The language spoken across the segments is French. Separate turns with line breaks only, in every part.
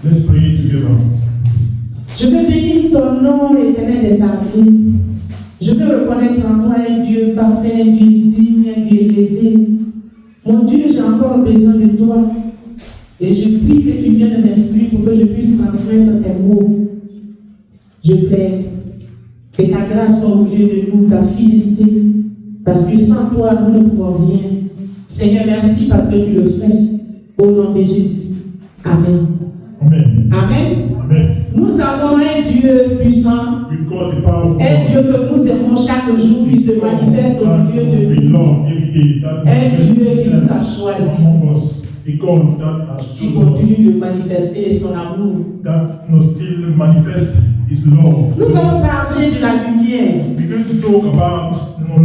Let's pray together.
Je veux bénir ton nom, éternel des armées. Je veux reconnaître en toi un Dieu parfait, un Dieu digne, un Dieu élevé. Mon Dieu, j'ai encore besoin de toi. Et je prie que tu viennes m'instruire pour que je puisse transmettre tes mots. Je plaide que ta grâce soit au milieu de nous, ta fidélité. Parce que sans toi, nous ne pouvons rien. Seigneur, merci parce que tu le fais. Au nom de Jésus. Amen.
Amen.
Amen.
Amen.
Nous avons un Dieu puissant,
We've got the powerful
un Dieu que nous aimons chaque jour, qui se manifeste au milieu de
we
nous.
love every day. That
Un Dieu qui nous a choisis,
among us. A God that has
qui
chosen us.
continue de manifester son amour.
That must still manifest His love.
Nous allons parler de la lumière.
We're going to talk about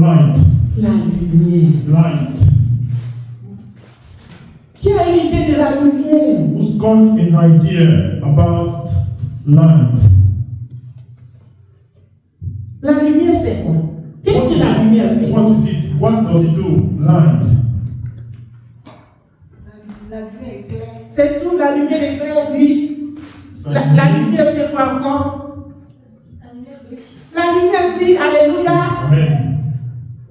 light.
La lumière.
Light.
Qui a une idée de la lumière?
Who's got an idea about light?
La lumière, c'est quoi? Qu'est-ce que la lumière fait?
What is it? What does it do? Light.
La lumière éclaire. C'est tout, la lumière éclaire, oui. La lumière fait quoi encore? La lumière brille, alléluia.
Amen.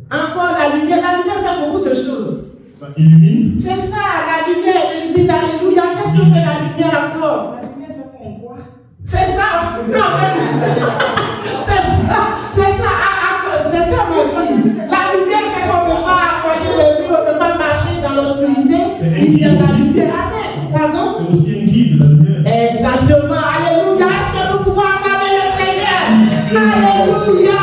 Encore la lumière fait beaucoup de choses.
Ça illumine.
C'est ça, la lumière illumine, alléluia. Qu'est-ce que fait la lumière encore?
La lumière fait qu'on voit.
C'est ça. Non, mais c'est ça, ma fille. La lumière fait qu'on ne peut pas accoyer le mur, on ne peut pas marcher dans l'obscurité. Il y a la lumière. Amen. Pardon?
C'est aussi un guide, la lumière.
Exactement, alléluia. Est-ce que nous pouvons acclamer le Seigneur? Alléluia.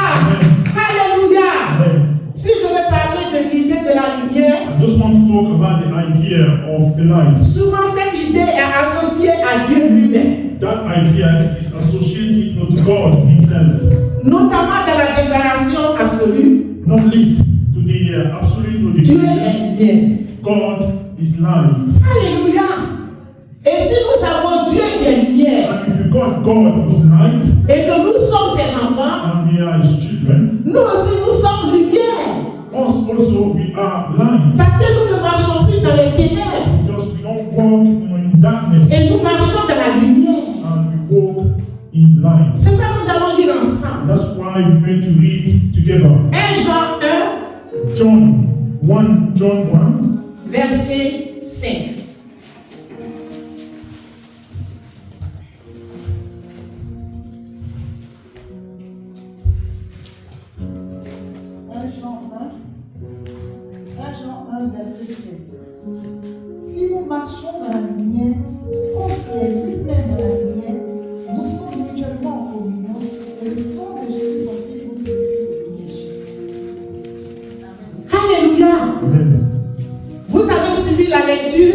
Alléluia.
Amen.
Si je veux parler de l'idée de la lumière,
I just want to talk about the idea of the light.
souvent cette idée est associée à Dieu lui-même,
That idea it is associated to God Himself,
notamment dans la déclaration absolue.
not least to the absolute
Dieu
declaration.
est lumière.
God is light.
Alléluia. Et si nous avons Dieu qui est lumière
And if you got God who's light,
et que nous sommes ses enfants,
and we are His children,
nous aussi nous sommes lumière.
us also we are light.
Parce que nous ne marchons plus dans les ténèbres
Because we don't walk in darkness,
et nous marchons dans la lumière.
and we walk in light.
C'est quoi nous allons dire ensemble.
That's why we're going to read together.
1 Jean 1,
John 1,
verset 5.
1 verset 7. Si nous marchons dans la lumière, comme il est lui-même dans la lumière, nous sommes mutuellement en communion et le sang de Jésus, son Fils, nous purifie de tout péché.
Alléluia.
Amen.
Vous avez suivi la lecture?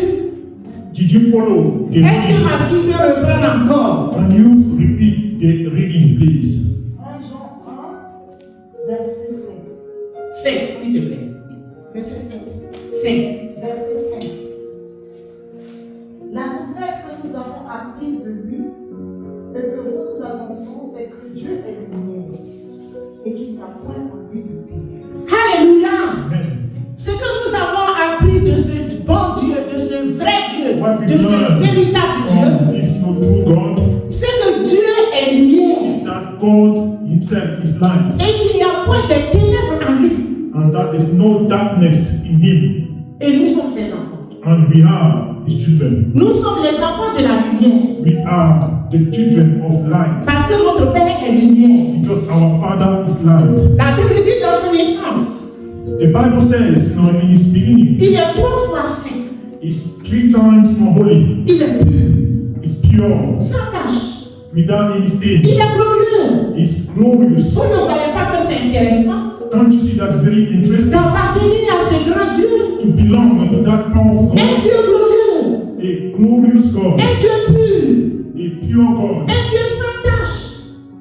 Did you follow the
Est-ce que
reading?
ma fille peut reprendre encore?
Can you repeat the reading, please?
1 Jean 1, verset 7.
5, s'il te plaît.
Verset 7.
5.
Verset 5. La nouvelle que nous avons apprise de lui et que vous nous annonçons, c'est que Dieu est lumière et qu'il n'y a point en lui de ténèbres.
Alléluia.
Amen.
Ce que nous avons appris de ce bon Dieu, de ce vrai Dieu,
What we
de ce
learn
véritable
from
Dieu,
this true God
c'est que Dieu est lumière
is that God Himself is light,
et qu'il n'y a point de ténèbres en lui.
and that there's no darkness in Him,
Et nous sommes ses enfants.
and we are His children.
Nous sommes les enfants de la lumière.
We are the children of light,
Parce que notre Père est lumière.
because our Father is light.
La Bible dit dans son essence,
The Bible says, in His beginning,
il est 3 fois saint.
is 3 times more holy,
Il est pur,
is pure,
sans tache.
without any stain,
Il est glorieux.
is glorious.
Vous ne voyez pas que c'est intéressant
Can't you see that's very interesting?
d'appartenir à ce grand Dieu,
To belong unto that powerful
un
God,
Dieu glorieux,
a glorious God,
un Dieu pur,
a pure God,
un Dieu sans tache.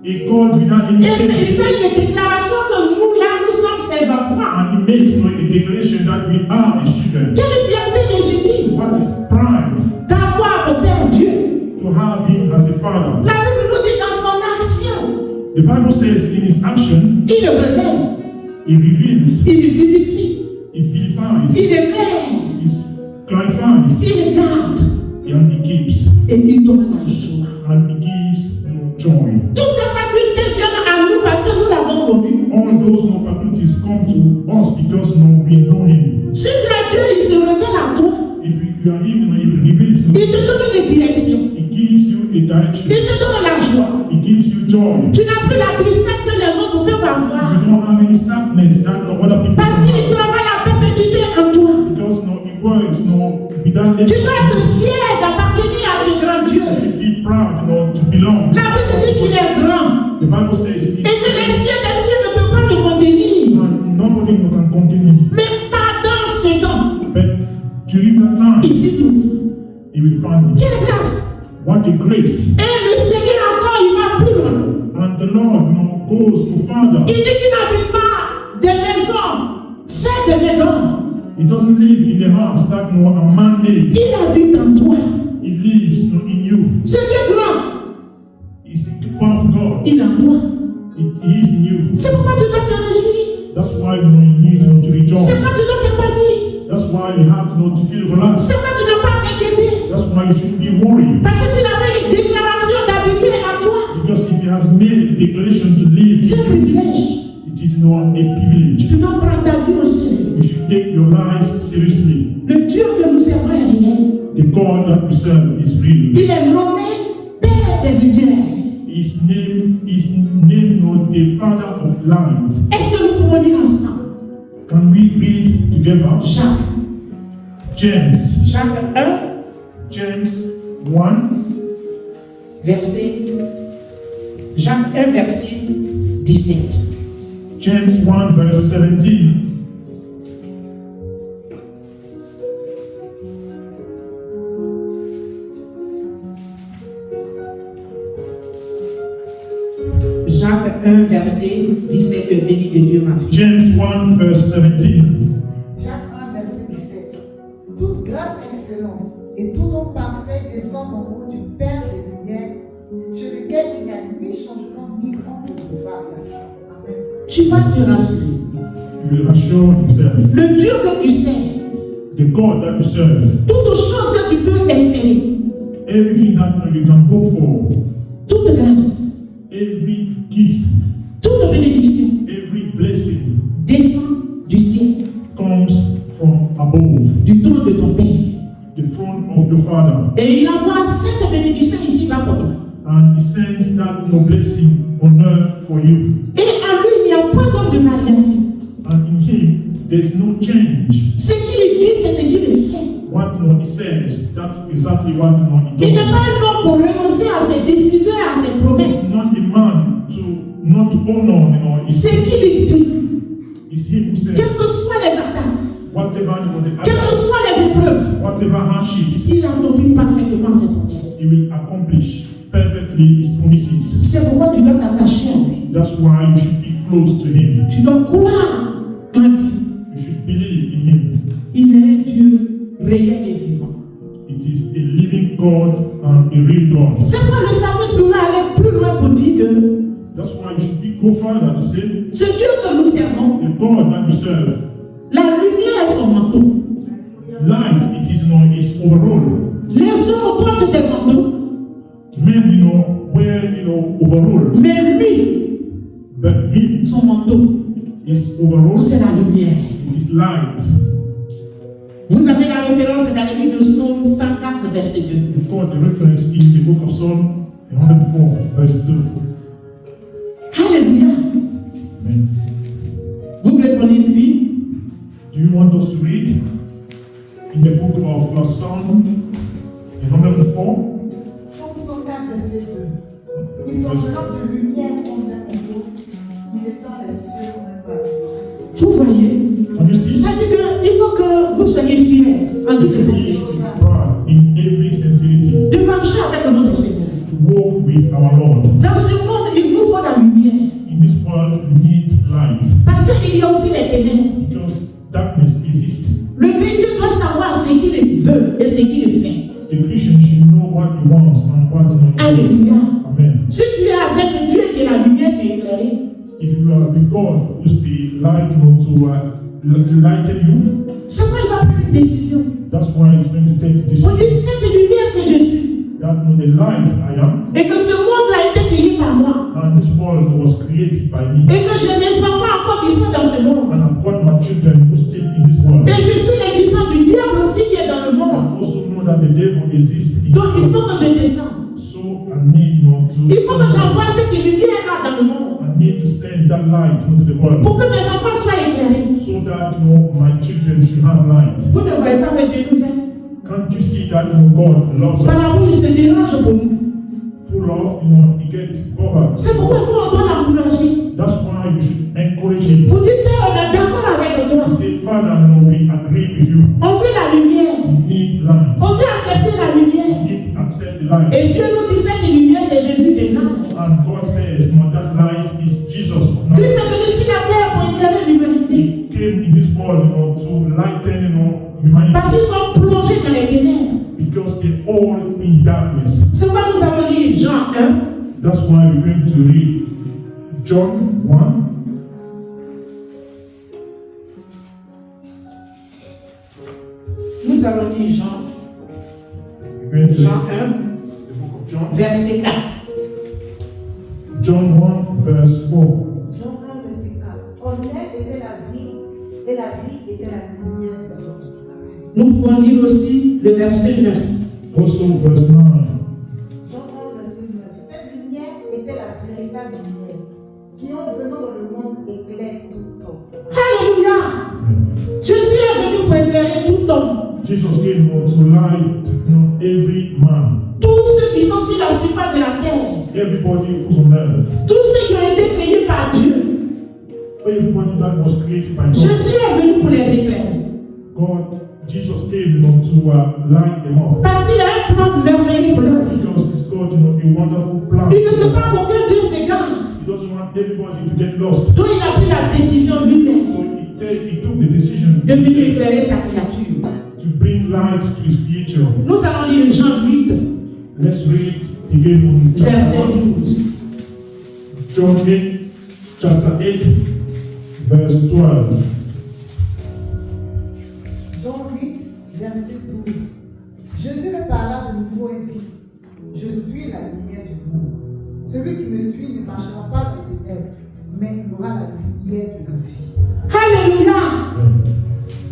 a God without any
Et il
stain.
fait une déclaration que nous, là, nous sommes ses enfants.
And He makes a declaration that we are His children.
Quelle fierté légitime
What is pride?
d'avoir au Père Dieu.
To have Him as a Father.
La Bible nous dit dans son action,
The Bible says in His action,
il le révèle,
He reveals,
il vivifie,
He vivifies,
il éclaire,
He clarifies,
il garde.
and He keeps.
Et il donne la joie.
and it gives joy.
Toutes ces facultés viennent à nous parce que nous l'avons connu.
All those faculties come to us because we know Him.
Si tu as Dieu, il se révèle à toi.
If you are even revealed to
Il te donne des directions.
He gives you a direction.
Il te donne la joie.
He gives you joy.
Tu n'as plus la tristesse que les autres peuvent avoir.
You don't have any sadness that no other people
Parce qu'il
have.
travaille à perpétuité en toi.
Because He works without
Tu dois être fier d'appartenir à ce grand Dieu.
You should be proud to belong.
La Bible dit qu'il est grand.
The Bible says
Et que les cieux des cieux ne peuvent pas le contenir.
nobody can continue.
Mais pendant ce temps,
But during that time,
il s'y trouve.
He will find it.
Quelle grâce!
What a grace.
Et le Seigneur encore, il va plus loin.
And the Lord goes to further.
Il dit qu'il n'habite pas des maisons faites de maisons.
He doesn't live in a house that a man made.
Il habite en toi.
He lives in you.
Ce Dieu grand,
He's the powerful God.
il est en toi.
He is in you.
C'est pourquoi tu dois te réjouir.
That's why you need to
C'est
rejoice.
pourquoi tu dois t'épanouir.
That's why you have to feel relaxed.
C'est pourquoi tu n'as pas à t'inquiéter.
That's why you shouldn't be worried.
Parce que s'il avait une déclaration d'habiter en toi,
Because if He has made a declaration to live,
c'est un privilège.
it is not a privilege.
Tu dois prendre ta vie au sérieux.
You should take your life seriously.
Le Dieu que nous servons est réel.
The God that we serve is real.
Il est nommé Père des lumières.
His name is named the Father of Light.
Est-ce que nous pouvons lire ensemble?
Can we read together?
Jacques.
James.
Jacques 1,
James 1.
verset. Jacques 1, verset 17.
James 1 verse 17.
Jacques 1, verset 17, le béni de Dieu, ma fille.
James 1 verse 17.
Jacques 1, verset 17. Toute grâce, excellence et tout don parfait descend en haut du Père des Lumières, chez lequel il n'y a ni changement ni ombre de variation. Amen.
Tu vas te rassurer.
He will assure himself.
Le Dieu que tu sais,
The God that you serve.
toutes choses que tu peux espérer,
Everything that you can hope for.
toute grâce,
Every gift.
toute bénédiction
Every blessing
descend du ciel,
comes from above.
du trône de ton Père.
The throne of your Father.
Et il envoie cette bénédiction ici-bas pour toi.
And He sends that blessing on earth for you.
Et en lui, il n'y a pas d'homme de variation.
And in Him, there's no change.
Ce qu'il dit, c'est ce qu'il fait.
What He says, that's exactly what He
Il n'est
does.
pas un homme pour renoncer à ses décisions et à ses promesses.
It's not a man not to honor,
Ce qu'il dit,
It's Him who says,
quelles que soient les attaques,
whatever the
quelles que soient les épreuves,
whatever hardships,
il accomplit parfaitement ses promesses.
He will accomplish perfectly His promises.
C'est pourquoi tu dois t'attacher à lui.
That's why you should be close to Him.
Tu dois croire en lui.
You should believe in Him.
Il est un Dieu réel et vivant.
It is a living God and a real God.
C'est pas le salut que nous aller plus loin pour dire que
That's why you should go further to say,
ce Dieu que nous servons,
the God that we serve,
la lumière est son manteau.
light, it is His overall.
Les hommes portent des manteaux,
Men, wear, overall.
mais lui,
But Him,
son manteau,
His overall,
c'est la lumière.
it is light.
Vous avez la référence dans le livre de Psaume 104, verset 2.
You've got the reference in the book of Psalm 104, verse 2.
Alléluia.
Amen.
Vous voulez qu'on lise lui?
Do you want us to read in the book of Psalm 104?
Psaume 104, verset 2. Il s'enveloppe de lumière comme d'un manteau. Il étend les cieux comme un pavillon.
Vous voyez?
Can you see?
Ça dit qu'il faut que vous soyez fiers en toute sincérité.
Proud in every sincerity
De marcher avec notre Seigneur.
to walk with our Lord.
Dans ce monde, il vous faut la lumière.
In this world, we need light
Parce qu'il y a aussi les ténèbres.
because darkness exists.
Le chrétien doit savoir ce qu'il veut et ce qu'il fait.
The Christian should know what he wants and what he does.
Alléluia.
Amen.
Si tu es avec Dieu qui est la lumière qui est éclairée,
If you are with God, who's the light to lighten you,
C'est pourquoi il va prendre une décision.
That's why he's going to take
On
decision.
dit cette lumière que je suis.
That the light I am,
Et que ce monde a été créé par moi.
and this world was created by me.
Et que j'ai mes enfants encore qui sont dans ce monde.
And I've got my children who still in this world.
Et je sais l'existence du diable aussi qui est dans le
I
monde.
also know that the devil exists in
Donc il
this
faut
world.
que je descende.
So I need
Il faut que j'envoie cette lumière-là dans le monde.
I need to send that light into the world
Pour que mes enfants soient éclairés.
so that my children should have light.
Vous ne voyez pas que Dieu nous aime.
Can't you see that God loves
Par
us?
l'amour, il se dérange pour nous.
Full of, he gets covered.
C'est pourquoi nous, on doit l'encourager.
That's why you should encourage him.
Pour dire, Père, on est d'accord avec toi.
Say, Father, no, we agree with you.
On veut la lumière.
You need light.
On veut accepter la lumière.
You need to accept the light.
Et Dieu nous dit cette lumière, c'est Jésus de Nazareth.
And God says, no, that light is Jesus of
Christ
Nazareth.
est venu sur la terre pour éclairer l'humanité.
He came in this world, to lighten, humanity.
Parce qu'ils sont plongés dans les ténèbres.
Because they're all in darkness.
C'est pourquoi nous avons lu Jean 1.
That's why we're going to read John 1.
Nous avons lu Jean,
We're going to
Jean
read
1,
the book of John.
verset 4.
John 1, verse 4.
Jean 1, verset 4. En elle était la vie, et la vie était la lumière des hommes. Amen.
Nous pouvons lire aussi le verset 9.
Also, verse 9.
Jean 1, verset 9. Cette lumière était la véritable lumière, qui en venant dans le monde éclaire tout homme.
Alléluia! Jésus est venu pour éclairer tout homme.
Jesus came to light every man,
Tous ceux qui sont sur la surface de la terre.
everybody who's on earth,
Tous ceux qui ont été créés par Dieu.
everybody that was created by God.
Jésus est venu pour les éclairer.
Jesus came to light them up.
Parce qu'il a un plan merveilleux pour leur vie.
Because it's got a wonderful plan.
Il ne veut pas qu'aucun Dieu s'égare.
He doesn't want everybody to get lost.
Donc il a pris la décision lui-même
So he took the decision
de venir éclairer sa créature.
to bring light to his creature.
Nous allons lire Jean 8,
Let's read again
verset 12.
John 8, chapter 8, verse 12.
Jean 8, verset 12. Jésus leur parla de nouveau et dit, je suis la lumière du monde. Celui qui me suit ne marchera pas dans les ténèbres, mais il aura la lumière de la vie.
Alléluia!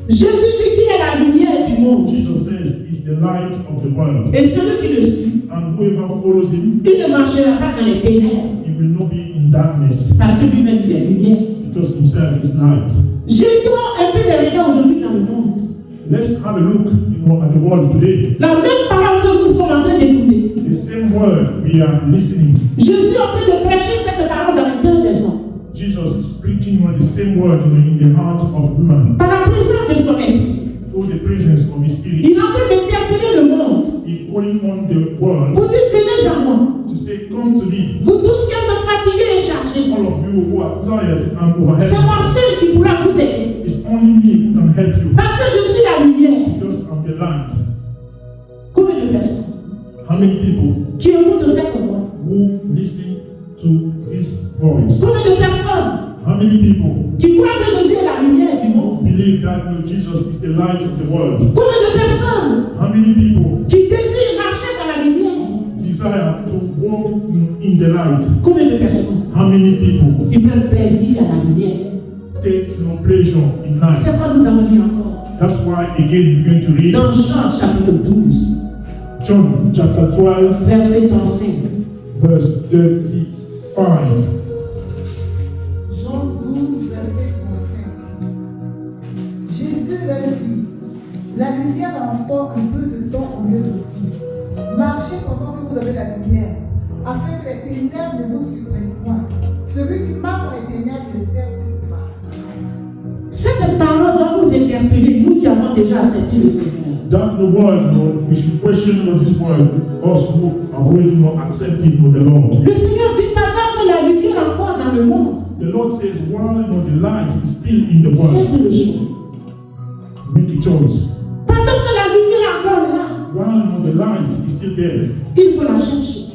Jésus dit qu'il est la lumière du monde.
Jesus says he's the light of the world.
Et celui qui le suit,
And whoever follows him,
il ne marchera pas dans les ténèbres.
he will not be in darkness.
Parce que lui-même, il est lumière.
Because himself is light.
Jetons un peu de regard aujourd'hui dans le monde.
Let's have a look at the world today.
La même parole que nous sommes en train d'écouter.
The same word we are listening.
Jésus est en train de prêcher cette parole dans le cœur des hommes.
Jesus is preaching the same word in the heart of women.
Par la présence de son esprit.
Through the presence of his spirit.
Il est en train d'interpeller le monde.
He calling on the world
Pour dire, venez à moi.
to say, come to me.
Vous tous qui êtes fatigués et chargés.
All of you who are tired and
C'est
overhead.
moi seul qui pourra vous aider.
It's only me who can help you.
Parce que je suis la lumière.
Because I'm the light.
Combien de personnes
How many people
qui écoutent cette voix?
who listen to this voice?
Combien de personnes
How many people
qui croient que Jésus est la lumière du monde?
believe that Jesus is the light of the world?
Combien de personnes
How many people
qui désirent marcher dans la lumière?
desire to walk in the light?
Combien de personnes
How many people
qui prennent plaisir à la lumière?
take no pleasure in life?
C'est quoi nous avons dit encore?
That's why again we're going to read
Dans Jean chapitre 12,
John chapter 12,
verset 35.
verse 35.
Jean 12, verset 35. Jésus leur dit, la lumière a encore un peu de temps au lieu de vous. Marchez pendant que vous avez la lumière, afin que les ténèbres ne vous surprennent point. Celui qui marche dans les ténèbres ne sert plus pas.
Cette parole doit nous interpeller, nous qui avons déjà accepté le Seigneur.
That the world, we should question this world, us who have already accepted the Lord.
Le Seigneur dit pendant que la lumière est encore dans le monde,
The Lord says, while the light is still in the world,
faites le choix.
make a choice.
Pendant que la lumière est encore là,
While the light is still there,
il faut la chercher.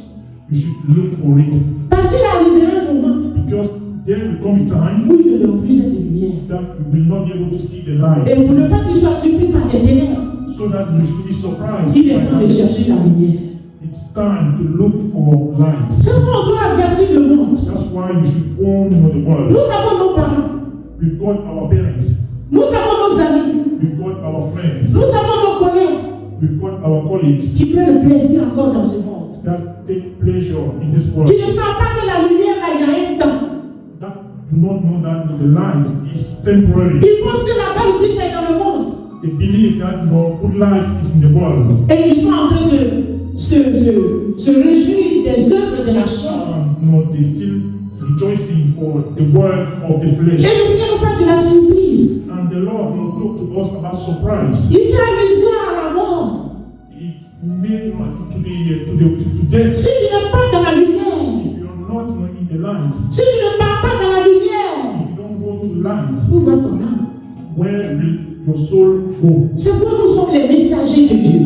you should look for it.
Parce qu'il arrivera un moment
Because there will come a time
où il ne verra plus cette lumière.
that you will not be able to see the light.
Et pour ne pas qu'il soit surpris par les ténèbres,
So that you should be surprised.
il est temps de chercher la lumière.
It's time to look for light.
C'est pourquoi on doit avertir le monde.
That's why you should warn the world.
Nous avons nos parents,
We've got our parents.
nous avons nos amis,
We've got our friends.
nous avons nos collègues
We've got our colleagues
qui prennent le plaisir encore dans ce monde.
that take pleasure in this world.
Qui ne savent pas que la lumière, là, il y a un temps.
That do not know that the light is temporary.
Ils pensent que la belle vie, c'est dans le monde.
They believe that no good life is in the world.
Et ils sont en train de se réjouir des œuvres de la chair.
No, they still rejoicing for the work of the
Et
flesh.
le Seigneur nous parle de la surprise.
And the Lord will talk to us about surprise.
Il fait allusion à la mort.
He made to death.
Si tu n'es pas dans la lumière,
If you are not in the light,
si tu ne pars pas dans la lumière,
if you don't go to light,
où va ton âme?
where will your soul go?
C'est pourquoi nous sommes les messagers de Dieu.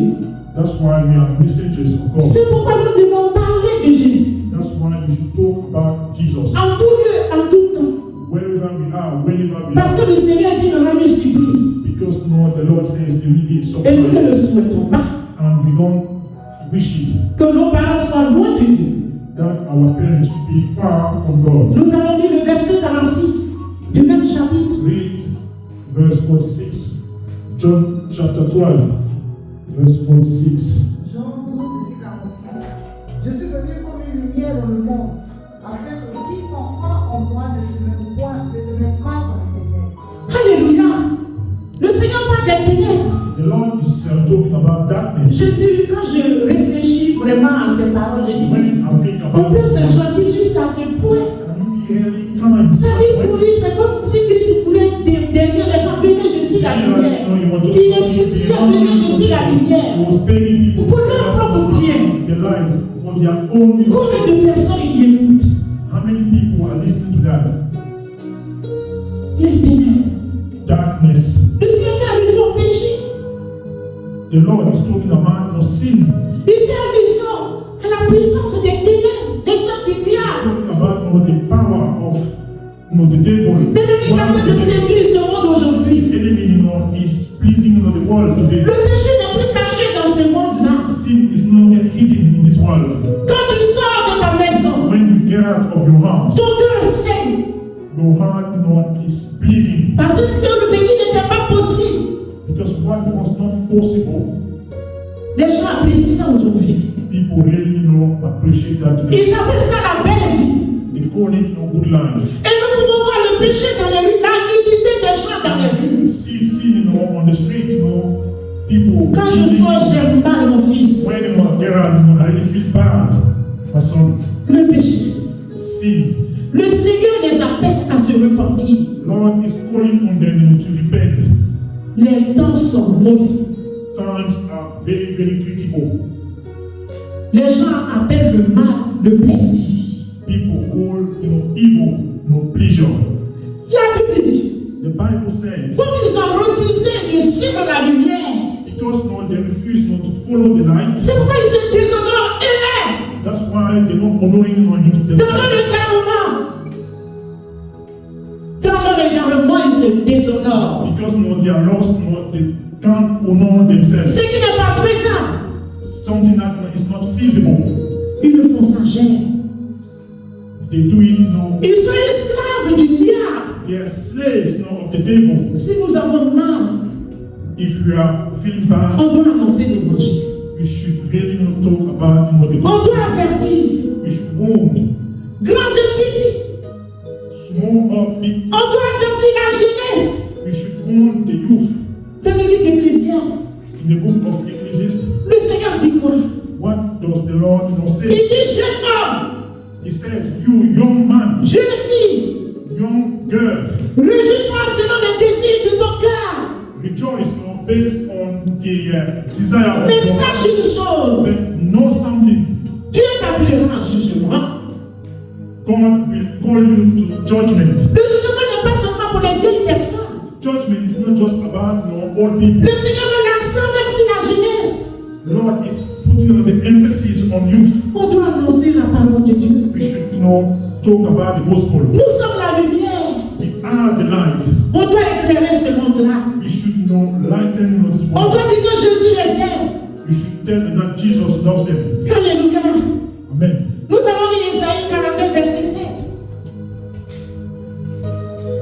That's why we are messengers of God.
C'est pourquoi nous devons parler de Jésus.
That's why we should talk about Jesus.
En tout lieu, en tout temps.
Wherever we are, whenever we
Parce
are.
que le Seigneur dit de rendre une surprise.
Because no, the Lord says there will be a
Et nous ne le
surprise.
souhaitons pas.
And we don't wish it.
Que nos parents soient loin de Dieu.
That our parents should be far from God.
Nous allons lire le verset 46 du même chapitre.
Read verse 46. John chapter 12, verse 46.
Jean 12, verset 46. Je suis venu comme une lumière dans le monde, afin que quiconque croit en moi ne demeure pas dans les ténèbres.
Alléluia. Le Seigneur parle des ténèbres.
The Lord is talking about darkness.
Jésus, quand je réfléchis vraiment à ces paroles, je dis,
When I think
on
about
peut se
this,
gentil jusqu'à ce point.
can you be really kind?
Ça dit courir, c'est comme si Christ courait derrière les gens. Venez, je suis la lumière. Il est supplié, venez, je suis la lumière.
He was begging people
Pour leur propre bien.
the light for their own sake.
Combien de personnes qui écoutent
How many people are listening to that?
les ténèbres?
Darkness.
Le Seigneur fait allusion au péché.
The Lord is talking about no sin.
Il fait allusion à la puissance des ténèbres, des œuvres du diable.
Talking about the power of the devil.
L'ennemi est en train de séduire ce monde aujourd'hui.
The enemy is pleasing the world today.
Le péché n'est plus caché dans ce monde-là.
Sin is not yet hidden in this world.
Quand tu sors de ta maison,
When you get out of your house,
ton cœur saigne.
your heart is bleeding.
Parce que ce que nous dit n'était pas possible.
Because what was not possible,
Les gens apprécient ça aujourd'hui.
people really appreciate that today.
Ils appellent ça la belle vie.
They call it good life.
Et nous pouvons voir le péché dans les rues, la nudité des gens dans les rues.
See sin, on the street, people.
Quand je sors, j'aime mal mon fils.
When you get out, I really feel bad. My son,
Le péché.
sin.
Le Seigneur les appelle à se repentir.
Lord is calling on them to repent.
Les temps sont mauvais.
Times are very, very critical.
Les gens appellent le mal le plaisir.
People call, evil, pleasure.
La Bible dit,
The Bible says,
comme ils ont refusé de suivre la lumière,
because they refuse not to follow the light,
c'est pourquoi ils se déshonorent eux-mêmes.
that's why they're not honoring on him
Dans
themselves.
l'égarement, ils se déshonorent.
Because they are lost, they can't honor themselves.
Ce qui n'est pas faisable,
Something that is not feasible.
ils le font sans gêne.
They do it,
Ils sont esclaves du diable.
they are slaves of the devil.
Si nous avons mal,
If we are feeling bad,
on doit annoncer l'évangile.
we should really not talk about the
On
gospel.
doit avertir.
We should warn
Grands et petits,
small or big.
on doit avertir la jeunesse.
We should warn the youth.
Dans le livre d'Ecclésiaste,
In the book of Ecclesiastes,
le Seigneur dit quoi?
what does the Lord
Il
say?
dit jeune homme,
He says, you young man,
jeune fille,
young girl,
réjouis-toi selon les désirs de ton cœur.
rejoice based on the desire of
Mais
God.
sache une chose,
But know something.
Dieu t'appellera en jugement.
God will call you to judgment.
Le jugement n'est pas seulement pour les vieilles personnes.
Judgment is not just about old people.
Le Seigneur met l'accent même sur la jeunesse.
The Lord is putting the emphasis on youth.
On doit annoncer la parole de Dieu.
We should talk about the gospel.
Nous sommes la lumière.
We are the light.
On doit éclairer ce monde-là.
We should lighten this
On
world.
doit dire que Jésus les aime.
We should tell them that Jesus loves them.
Alléluia.
Amen.
Nous allons lire Isaïe 42, verset 7.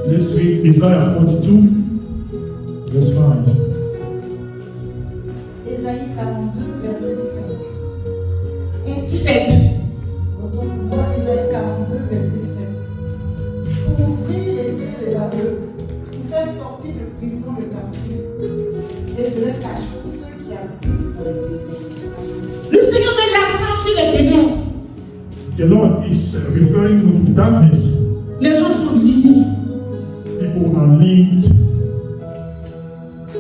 Let's read Isaiah 42, verse 5.
Ésaïe 42, verset 5. Ainsi,
7.
autant pour moi, Ésaïe 42, verset 7. Pour ouvrir les yeux des aveugles, pour faire sortir de prison le captif, et de leur cachot ceux qui habitent dans les ténèbres.
Le Seigneur met l'accent sur les ténèbres.
The Lord is referring to the darkness.
Les gens sont liés.
People are linked.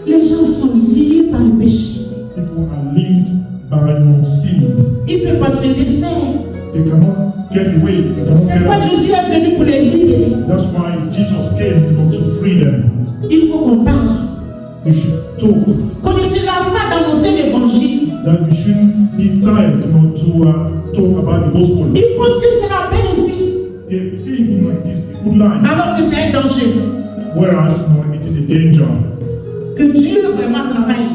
Les gens sont liés par le péché.
People are linked by sins.
Ils ne peuvent pas se défaire.
They cannot get away. They cannot
C'est
get
pourquoi
out.
Jésus est venu pour les libérer.
That's why Jesus came to free them.
Il faut qu'on parle.
We should talk.
Qu'on ne se lance pas d'annoncer l'évangile.
That we shouldn't be tired to talk about the gospel.
Ils pensent que c'est la belle vie.
They think it is a good life,
Alors que c'est un danger.
whereas it is a danger.
Que Dieu vraiment travaille.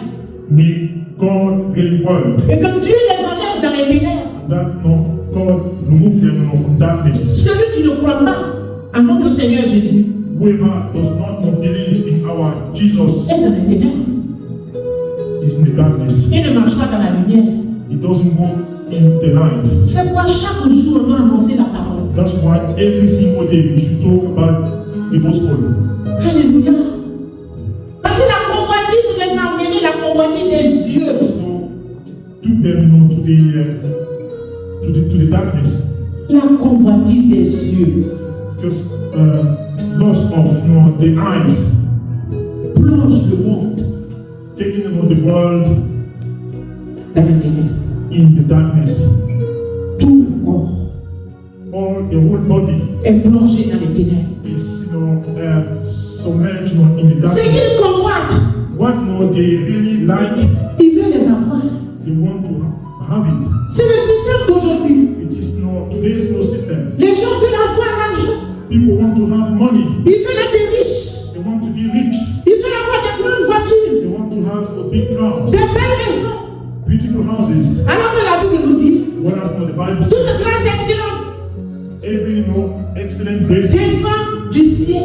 May God really work.
Et que Dieu les enlève dans les ténèbres.
That God remove them from darkness.
Celui qui ne croit pas à notre Seigneur Jésus
Whoever does not believe in our Jesus
est dans les ténèbres.
is in the darkness.
Il ne marche pas dans la lumière.
It doesn't walk in the light.
C'est pourquoi chaque jour on doit annoncer la parole.
That's why every single day we should talk about the gospel.
Alléluia. Parce que la convoitise les a amenés, la convoitise des yeux.
So took them to the darkness
La convoitise des yeux
because loss of the eyes,
plonge le monde
taking the world
dans les ténèbres.
in the darkness.
Tout le corps
All the whole body
est plongé dans les ténèbres.
is submerged in the
Ce
darkness.
qu'ils convoitent,
What they really like,
ils veulent les avoir.
they want to have it.
C'est le système d'aujourd'hui.
It is today's no system.
Les gens veulent avoir l'argent.
People want to have money.
Ils veulent être riches.
They want to be rich.
Ils veulent avoir des grandes voitures,
They want to have a big house,
des belles maisons.
beautiful houses.
Alors que la Bible nous dit,
Whereas the Bible
toute
says
grâce excellente
every excellent grace
descend du ciel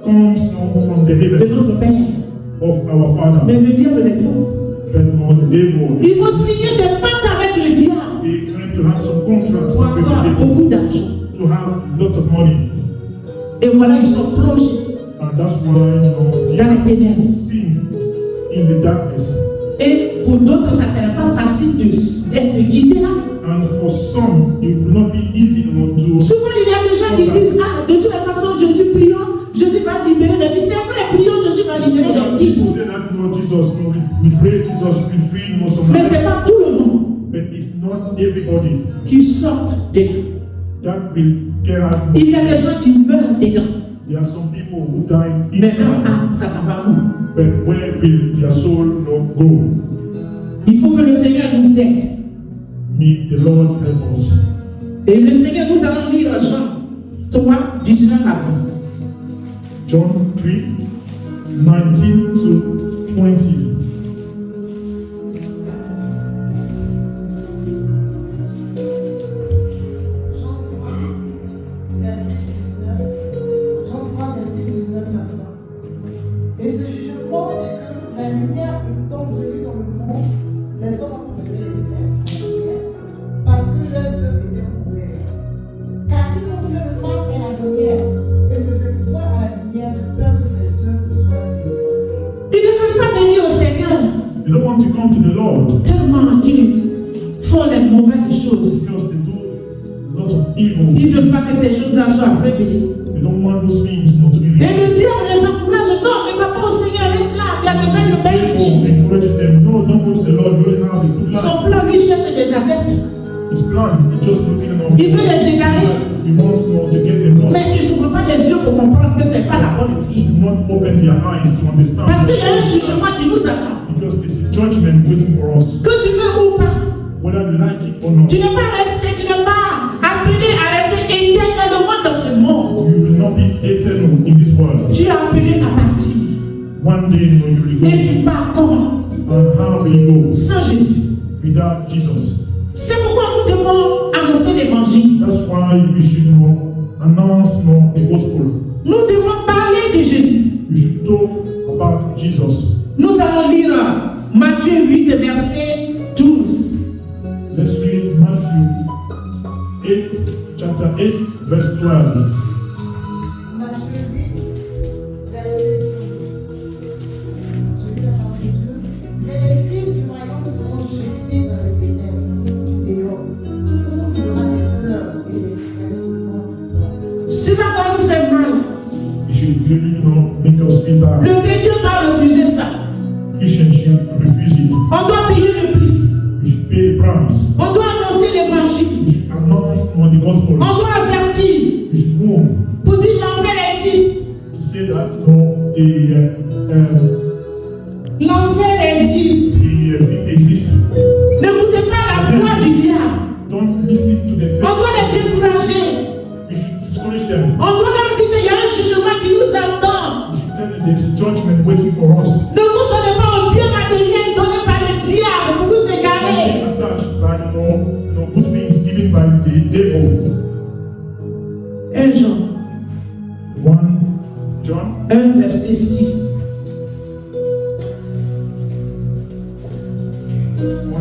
comes from the
de
heaven
notre Père.
of our Father.
Mais le diable les trompe.
But the devil,
Il faut signer des pactes avec le diable
they going to have some contracts
pour
with
avoir
the devil
beaucoup d'argent.
to have a lot of money.
Et voilà, ils sont plongés
And that's why
dans les ténèbres.
sin in the darkness.
Et pour d'autres, ça ne sera pas facile de quitter là.
And for some, it will not be easy to.
Souvent, il y a des gens qui disent, ah, de toute façon, Jésus prions, Jésus va libérer les vies. C'est vrai, prions, Jésus va libérer les vies.
People say that Jesus, we pray Jesus will free some
Mais
lives.
ce n'est pas tout le monde
But it's not everybody
qui sort de là.
that will get out.
Il y a des gens qui meurent dedans.
There are some people who die
Mais
inside.
ah, ça va où?
But where will their soul go?
Il faut que le Seigneur nous aide.
May the Lord help us.
Et le Seigneur, nous allons lire Jean 3, 19 à 20.
John 3, 19 to 20.
Jean 3, verset 19 à 20. Et ce jugement, c'est que la lumière étant venue dans le monde, les hommes ont préféré les ténèbres à la lumière, parce que leurs œuvres étaient mauvaises. Car quiconque fait le mal est la lumière, et ne veut point à la lumière de peur que ses œuvres soient dévoilées.
Ils ne veulent pas venir au Seigneur
They don't want to come to the Lord
tellement qu'ils font les mauvaises choses.
because they do a lot of evil.
Ils ne veulent pas que ces choses-là soient révélées.
They don't want those things not to be
Et
revealed.
le diable les encourage. Non, ne va pas au Seigneur, laisse là. Il y a déjà une belle
Therefore,
vie.
encourages them, no, don't go to the Lord, you will have a good life.
Son plan, lui, cherche des adeptes.
His plan is just looking enough.
Il veut les égarer.
He wants to get them lost.
Mais il ne s'ouvre pas les yeux pour comprendre que ce n'est pas la bonne vie.
Not open their eyes to understand.
Parce qu'il y a un jugement qui nous attend.
Because there's a judgment waiting for us.
Que tu veux ou pas.
Whether you like it or not,
Tu n'es pas resté, tu n'es pas appelé à rester éternellement dans ce monde.
you will not be eternal in this world.
Tu es appelé à partir.
Jesus.
C'est pourquoi nous devons annoncer l'évangile.
That's why we should announce the gospel.
Nous devons parler de Jésus.
We should talk about Jesus.
Nous allons lire Matthieu 8, verset 12.
Let's read Matthew 8, chapter 8, verse 12.
Matthieu 8, verset 12. Je lis la parole de Dieu. Mais les fils du royaume seront jetés dans les ténèbres, dehors, où il y aura des pleurs et des grincements de dents.
Cela va nous faire mal.
It should really make us feel bad.
Le chrétien doit refuser ça.
Christians should refuse it.
On doit payer le prix.
We should pay the price.
On doit annoncer l'évangile.
We should announce the gospel.
On doit avertir
We should warn
pour dire l'enfer existe.
to say that
L'enfer existe.
the thing exists.
N'écoutez pas la voix du diable.
Don't listen to the
On
faith.
doit les décourager.
We should discourage them.
On doit leur dire qu'il y a un jugement qui nous attend.
We should tell them there's judgment waiting for us.
Ne vous donnez pas au bien matériel donné par le diable pour vous
Don't
égarer.
be attached by good things given by the devil.
1 Jean
1 John
1, verset 6.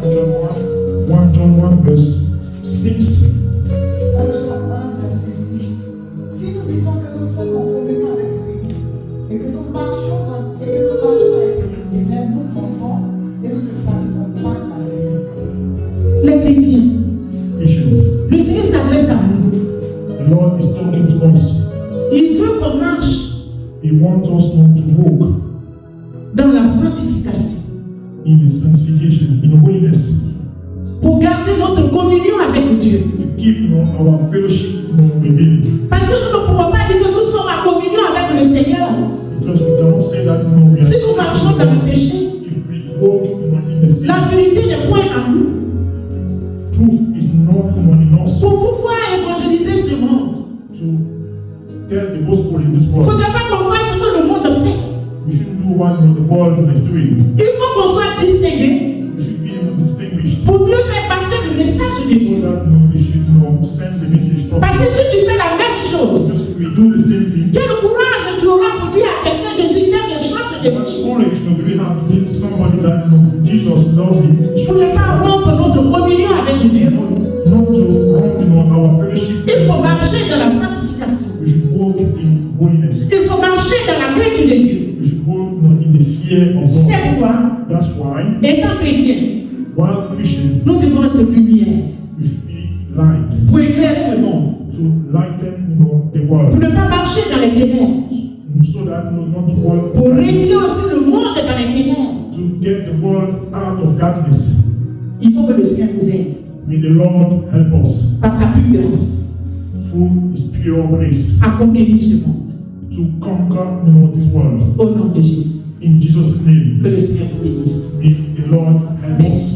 1 John 1 verse 6.
1 Jean 1, verset 6. Si nous disons que nous sommes en communion avec lui et que nous marchons dans les ténèbres, nous mentons et nous ne pratiquons pas la vérité.
Les chrétiens,
Christians,
le Seigneur s'adresse à nous.
the Lord is talking to us.
Il veut qu'on marche
He wants us not to walk
dans la sanctification
in the sanctification, in holiness,
pour garder notre communion avec Dieu.
to keep our fellowship with Him.
Parce que nous ne pouvons pas dire que nous sommes en communion avec le Seigneur
Because we don't say that we are.
si nous marchons dans le péché.
If we walk in the sin,
La vérité n'est point en nous.
truth is not in us
Pour pouvoir évangéliser ce monde,
to tell the gospel in this
il ne
world.
faudrait pas qu'on fasse ce que le monde fait.
We shouldn't do what the world is doing.
Il faut qu'on soit distingué
We should be distinguished.
pour mieux faire passer le message de
So
Dieu.
that we should send the message
Parce que
properly.
si tu fais la même chose,
Because if we do the same thing,
quel courage tu auras pour dire à quelqu'un Jésus t'aime et chante de
what
vie
courage we have to tell to somebody that Jesus loves him.
pour ne pas rompre notre communion avec Dieu.
Not to wrong our fellowship.
Il faut marcher dans la sanctification.
We should walk in holiness.
Il faut marcher dans la crainte de Dieu.
We should walk in the fear of
C'est
God.
pourquoi,
That's why,
étant chrétien,
while Christian,
nous devons être lumière
we should be light
pour éclairer le monde.
to lighten the
Pour
world,
ne pas marcher dans les ténèbres.
so that not to walk
Pour retirer aussi le monde dans les ténèbres.
to get the world out of darkness.
Il faut que le Seigneur nous aide
May the Lord help us
par sa pure grâce
through His pure grace
à conquérir ce monde.
to conquer this world.
Au nom de Jésus.
In Jesus' name,
Que le Seigneur vous bénisse.
may the Lord help us.
Merci.